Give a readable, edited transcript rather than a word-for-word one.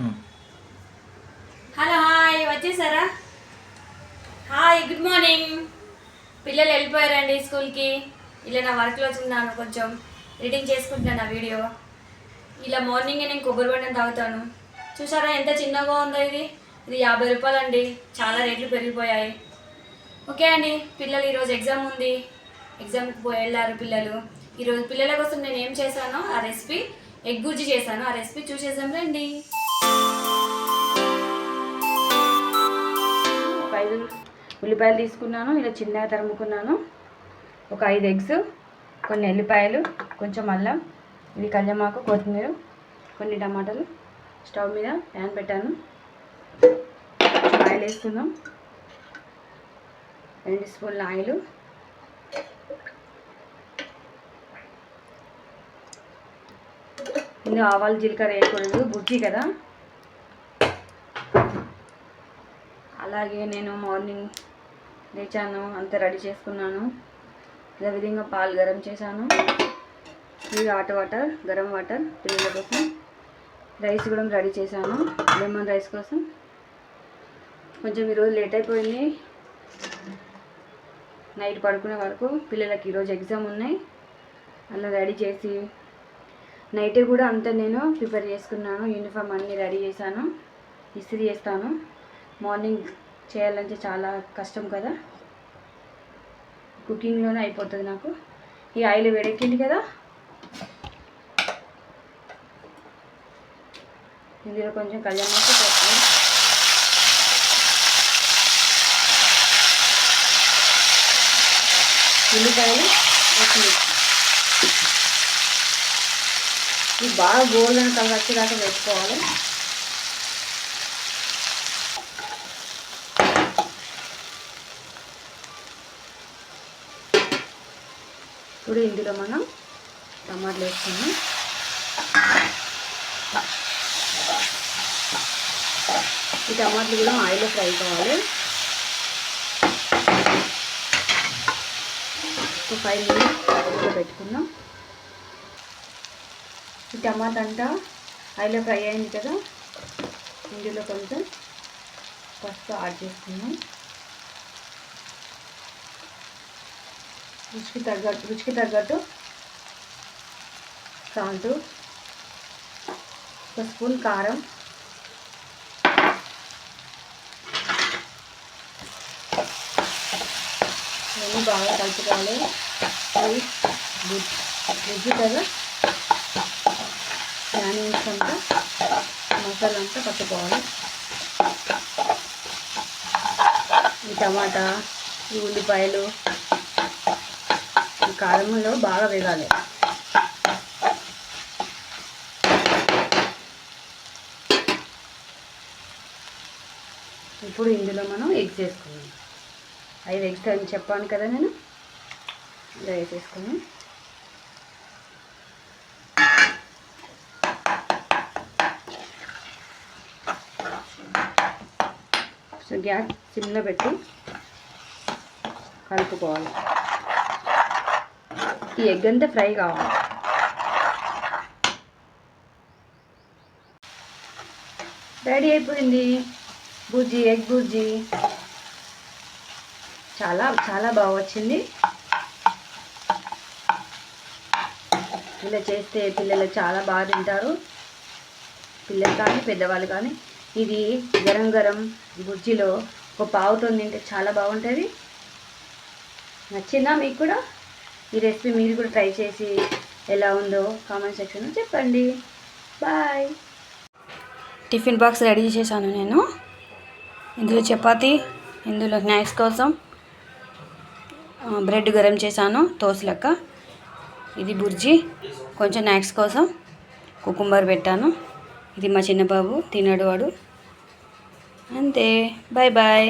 Hello hi వచ్చేసారా? Hi good morning. పిల్లలు వెళ్ళిపోయారండి స్కూల్కి. ఇలా నా వర్క్లో ఉన్నాను, కొంచెం ఎడిటింగ్ చేసుకుంటున్నాను నా వీడియో. ఇలా మార్నింగే నేను కొబ్బరి బొండం తాగుతాను. చూసారా ఎంత చిన్నగా ఉందో ఇది. ఇది 50 రూపాయలు అండి. చాలా రేట్లు పెరిగిపోయాయి. ఓకే అండి, పిల్లలు ఈరోజు ఎగ్జామ్ ఉంది, ఎగ్జామ్కి వెళ్ళారు పిల్లలు. ఈరోజు పిల్లల కోసం నేను ఏం చేశానో ఆ రెసిపీ, ఎగ్ గుజ్జి చేశాను. ఆ రెసిపీ చూసేసాం రండి. 5 ఉల్లిపాయలు తీసుకున్నాను, ఇలా చిన్నగా తరుముకున్నాను. ఒక 5 ఎగ్స్, కొన్ని ఎల్లిపాయలు, కొంచెం అల్లం, ఇది కళ్యమాకు, కొత్తిమీర, కొన్ని టమాటాలు. స్టవ్ మీద ప్యాన్ పెట్టాను, కొంచెం ఆయిల్ వేసుకుందాం. 2 స్పూన్ల ఆయిల్, ఇందులో ఆవాలు జీలకర్ర వేయకూడదు, బుజ్జి కదా. అలాగే నేను మార్నింగ్ లేచాను, అంతా రెడీ చేసుకున్నాను. ఇదే విధంగా పాలు గరం చేశాను. ఇది హాట్ వాటర్, గరం వాటర్ పిల్లల కోసం. రైస్ కూడా రెడీ చేశాను, లెమన్ రైస్ కోసం. కొంచెం ఈరోజు లేట్ అయిపోయింది, నైట్ పడుకునే వరకు. పిల్లలకి ఈరోజు ఎగ్జామ్ ఉన్నాయి, అలా రెడీ చేసి నైటే కూడా అంతా నేను ప్రిపేర్ చేసుకున్నాను. యూనిఫామ్ అన్నీ రెడీ చేశాను, ఇస్త్రీ చేస్తాను. మార్నింగ్ చేయాలంటే చాలా కష్టం కదా, కుకింగ్లోనే అయిపోతుంది నాకు. ఈ ఆయిల్ వేడెక్కింది కదా, ఇందులో కొంచెం కళ్యామాకు, కొత్తిమీర, ఉల్లిపాయలు, కొత్తిమీర. ఇది బాగా గోల్డెన్ కలర్ వచ్చేదాకా వేసుకోవాలి. ఇప్పుడు ఇందులో మనం టమాటాలు వేసుకున్నాం. ఈ టమాటాలు కూడా ఆయిల్లో ఫ్రై కావాలి. 5 మినిట్స్ పెట్టుకుందాం. ఈ టమాటా అంతా ఆయిల్లో ఫ్రై అయింది కదా, ఇందులో కొంచెం పసుపు యాడ్ చేసుకుందాం. రుచికి తగ్గట్టు సాల్ట్, 1 స్పూన్ కారం, ఇవన్నీ బాగా కలుపుకోవాలి. గుజ్జు కదా, ఆనియన్స్ అంతా, మసాలా అంతా పట్టుకోవాలి. ఈ టమాటా, ఈ ఉల్లిపాయలు ఈ కారంలో బాగా వేగాలి. ఇప్పుడు ఇందులో మనం ఎగ్స్ వేసుకున్నాం. 5 ఎగ్స్ అని చెప్పాను కదా నేను, ఇలా వేసేసుకున్నాం. సో గ్యాస్ సిమ్లో పెట్టి కలుపుకోవాలి. ఈ ఎగ్ అంతా ఫ్రై కావాలి. రెడీ అయిపోయింది బుజ్జి, ఎగ్ బుజ్జి. చాలా చాలా బాగా వచ్చింది. ఇలా చేస్తే పిల్లలు చాలా బాగా తింటారు, పిల్లలు కానీ పెద్దవాళ్ళు కానీ. ఇది గరం గరం బుజ్జిలో ఒక పావుతో తింటే చాలా బాగుంటుంది. నచ్చిందా మీకు కూడా? ఈ రెసిపీ మీరు కూడా ట్రై చేసి ఎలా ఉందో కామెంట్ సెక్షన్లో చెప్పండి. బాయ్. టిఫిన్ బాక్స్ రెడీ చేశాను నేను. ఇందులో చపాతీ, ఇందులో స్నాక్స్ కోసం బ్రెడ్ గరం చేశాను తోస్ లెక్క. ఇది బుర్జీ, కొంచెం స్నాక్స్ కోసం కుకుంబర్ పెట్టాను. ఇది మా చిన్న బాబు తినడు వాడు. అంతే, బాయ్ బాయ్.